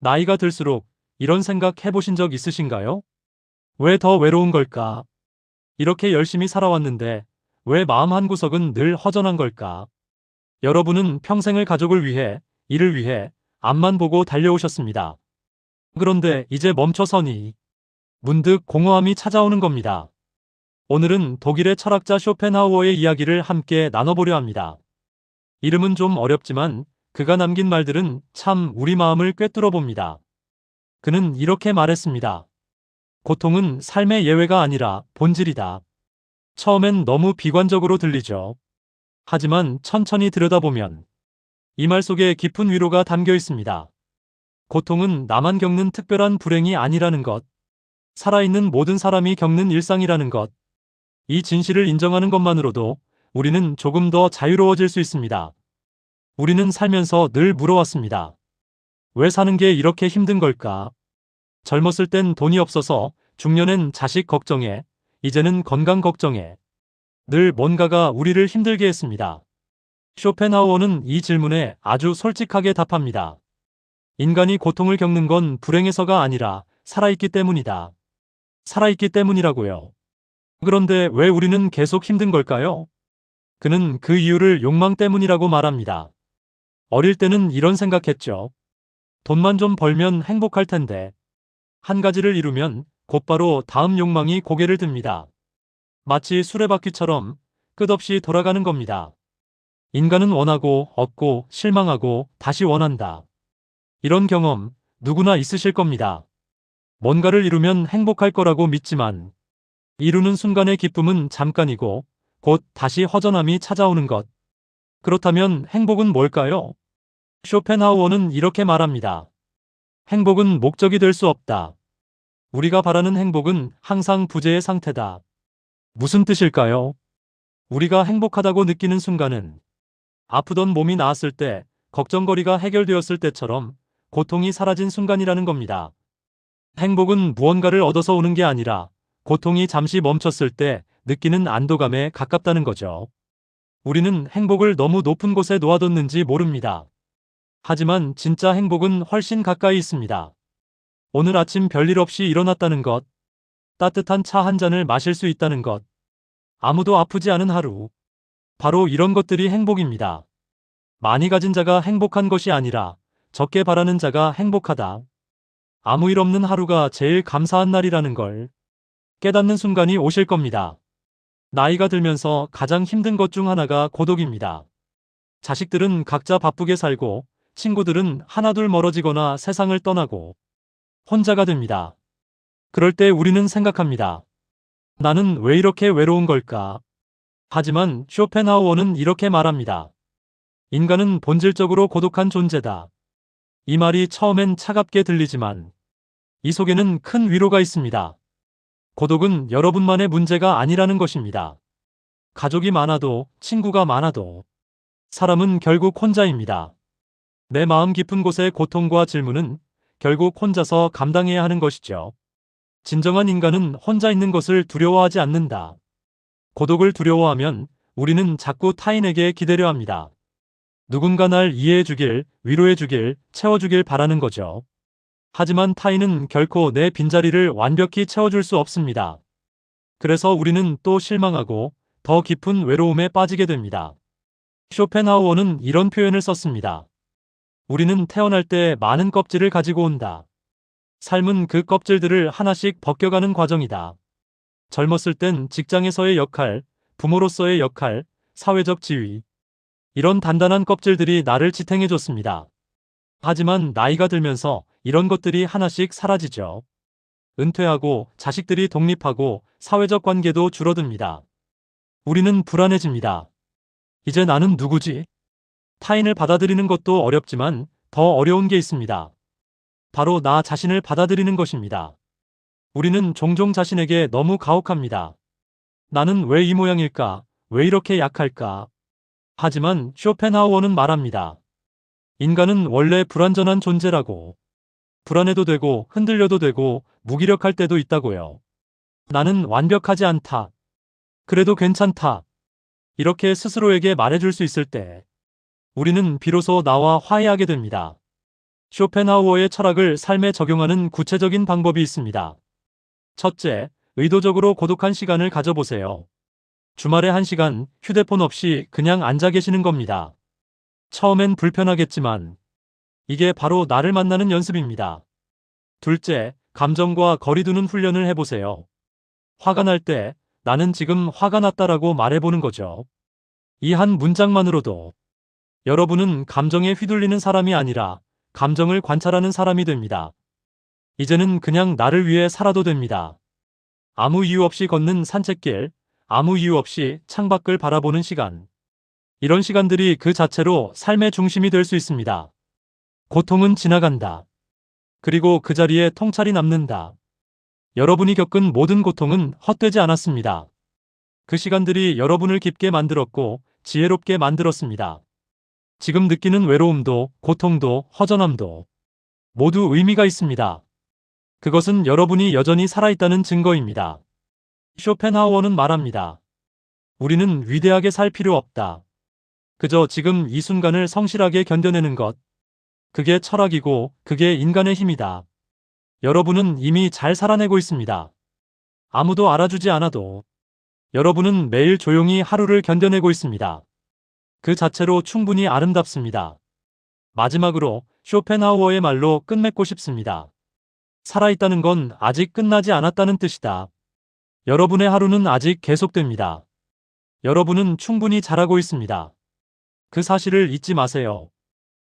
나이가 들수록 이런 생각 해보신 적 있으신가요? 왜 더 외로운 걸까? 이렇게 열심히 살아왔는데 왜 마음 한구석은 늘 허전한 걸까? 여러분은 평생을 가족을 위해, 일을 위해 앞만 보고 달려오셨습니다. 그런데 이제 멈춰서니 문득 공허함이 찾아오는 겁니다. 오늘은 독일의 철학자 쇼펜하우어의 이야기를 함께 나눠보려 합니다. 이름은 좀 어렵지만 그가 남긴 말들은 참 우리 마음을 꿰뚫어 봅니다. 그는 이렇게 말했습니다. 고통은 삶의 예외가 아니라 본질이다. 처음엔 너무 비관적으로 들리죠. 하지만 천천히 들여다보면 이 말 속에 깊은 위로가 담겨 있습니다. 고통은 나만 겪는 특별한 불행이 아니라는 것, 살아있는 모든 사람이 겪는 일상이라는 것, 이 진실을 인정하는 것만으로도 우리는 조금 더 자유로워질 수 있습니다. 우리는 살면서 늘 물어왔습니다. 왜 사는 게 이렇게 힘든 걸까? 젊었을 땐 돈이 없어서, 중년엔 자식 걱정에, 이제는 건강 걱정에. 늘 뭔가가 우리를 힘들게 했습니다. 쇼펜하우어는 이 질문에 아주 솔직하게 답합니다. 인간이 고통을 겪는 건 불행해서가 아니라 살아있기 때문이다. 살아있기 때문이라고요. 그런데 왜 우리는 계속 힘든 걸까요? 그는 그 이유를 욕망 때문이라고 말합니다. 어릴 때는 이런 생각했죠. 돈만 좀 벌면 행복할 텐데. 한 가지를 이루면 곧바로 다음 욕망이 고개를 듭니다. 마치 수레바퀴처럼 끝없이 돌아가는 겁니다. 인간은 원하고 얻고 실망하고 다시 원한다. 이런 경험 누구나 있으실 겁니다. 뭔가를 이루면 행복할 거라고 믿지만 이루는 순간의 기쁨은 잠깐이고 곧 다시 허전함이 찾아오는 것. 그렇다면 행복은 뭘까요? 쇼펜하우어는 이렇게 말합니다. 행복은 목적이 될 수 없다. 우리가 바라는 행복은 항상 부재의 상태다. 무슨 뜻일까요? 우리가 행복하다고 느끼는 순간은 아프던 몸이 나았을 때, 걱정거리가 해결되었을 때처럼 고통이 사라진 순간이라는 겁니다. 행복은 무언가를 얻어서 오는 게 아니라 고통이 잠시 멈췄을 때 느끼는 안도감에 가깝다는 거죠. 우리는 행복을 너무 높은 곳에 놓아뒀는지 모릅니다. 하지만 진짜 행복은 훨씬 가까이 있습니다. 오늘 아침 별일 없이 일어났다는 것, 따뜻한 차 한 잔을 마실 수 있다는 것, 아무도 아프지 않은 하루. 바로 이런 것들이 행복입니다. 많이 가진 자가 행복한 것이 아니라 적게 바라는 자가 행복하다. 아무 일 없는 하루가 제일 감사한 날이라는 걸 깨닫는 순간이 오실 겁니다. 나이가 들면서 가장 힘든 것 중 하나가 고독입니다. 자식들은 각자 바쁘게 살고 친구들은 하나둘 멀어지거나 세상을 떠나고 혼자가 됩니다. 그럴 때 우리는 생각합니다. 나는 왜 이렇게 외로운 걸까? 하지만 쇼펜하우어는 이렇게 말합니다. 인간은 본질적으로 고독한 존재다. 이 말이 처음엔 차갑게 들리지만 이 속에는 큰 위로가 있습니다. 고독은 여러분만의 문제가 아니라는 것입니다. 가족이 많아도 친구가 많아도 사람은 결국 혼자입니다. 내 마음 깊은 곳의 고통과 질문은 결국 혼자서 감당해야 하는 것이죠. 진정한 인간은 혼자 있는 것을 두려워하지 않는다. 고독을 두려워하면 우리는 자꾸 타인에게 기대려 합니다. 누군가 날 이해해주길, 위로해주길, 채워주길 바라는 거죠. 하지만 타인은 결코 내 빈자리를 완벽히 채워줄 수 없습니다. 그래서 우리는 또 실망하고 더 깊은 외로움에 빠지게 됩니다. 쇼펜하우어는 이런 표현을 썼습니다. 우리는 태어날 때 많은 껍질을 가지고 온다. 삶은 그 껍질들을 하나씩 벗겨가는 과정이다. 젊었을 땐 직장에서의 역할, 부모로서의 역할, 사회적 지위. 이런 단단한 껍질들이 나를 지탱해줬습니다. 하지만 나이가 들면서 이런 것들이 하나씩 사라지죠. 은퇴하고 자식들이 독립하고 사회적 관계도 줄어듭니다. 우리는 불안해집니다. 이제 나는 누구지? 타인을 받아들이는 것도 어렵지만 더 어려운 게 있습니다. 바로 나 자신을 받아들이는 것입니다. 우리는 종종 자신에게 너무 가혹합니다. 나는 왜 이 모양일까? 왜 이렇게 약할까? 하지만 쇼펜하우어는 말합니다. 인간은 원래 불완전한 존재라고. 불안해도 되고 흔들려도 되고 무기력할 때도 있다고요. 나는 완벽하지 않다. 그래도 괜찮다. 이렇게 스스로에게 말해줄 수 있을 때 우리는 비로소 나와 화해하게 됩니다. 쇼펜하우어의 철학을 삶에 적용하는 구체적인 방법이 있습니다. 첫째, 의도적으로 고독한 시간을 가져보세요. 주말에 1시간 휴대폰 없이 그냥 앉아 계시는 겁니다. 처음엔 불편하겠지만 이게 바로 나를 만나는 연습입니다. 둘째, 감정과 거리두는 훈련을 해보세요. 화가 날 때 나는 지금 화가 났다라고 말해보는 거죠. 이 한 문장만으로도 여러분은 감정에 휘둘리는 사람이 아니라 감정을 관찰하는 사람이 됩니다. 이제는 그냥 나를 위해 살아도 됩니다. 아무 이유 없이 걷는 산책길, 아무 이유 없이 창밖을 바라보는 시간. 이런 시간들이 그 자체로 삶의 중심이 될 수 있습니다. 고통은 지나간다. 그리고 그 자리에 통찰이 남는다. 여러분이 겪은 모든 고통은 헛되지 않았습니다. 그 시간들이 여러분을 깊게 만들었고 지혜롭게 만들었습니다. 지금 느끼는 외로움도 고통도 허전함도 모두 의미가 있습니다. 그것은 여러분이 여전히 살아있다는 증거입니다. 쇼펜하우어는 말합니다. 우리는 위대하게 살 필요 없다. 그저 지금 이 순간을 성실하게 견뎌내는 것. 그게 철학이고 그게 인간의 힘이다. 여러분은 이미 잘 살아내고 있습니다. 아무도 알아주지 않아도 여러분은 매일 조용히 하루를 견뎌내고 있습니다. 그 자체로 충분히 아름답습니다. 마지막으로 쇼펜하우어의 말로 끝맺고 싶습니다. 살아있다는 건 아직 끝나지 않았다는 뜻이다. 여러분의 하루는 아직 계속됩니다. 여러분은 충분히 잘하고 있습니다. 그 사실을 잊지 마세요.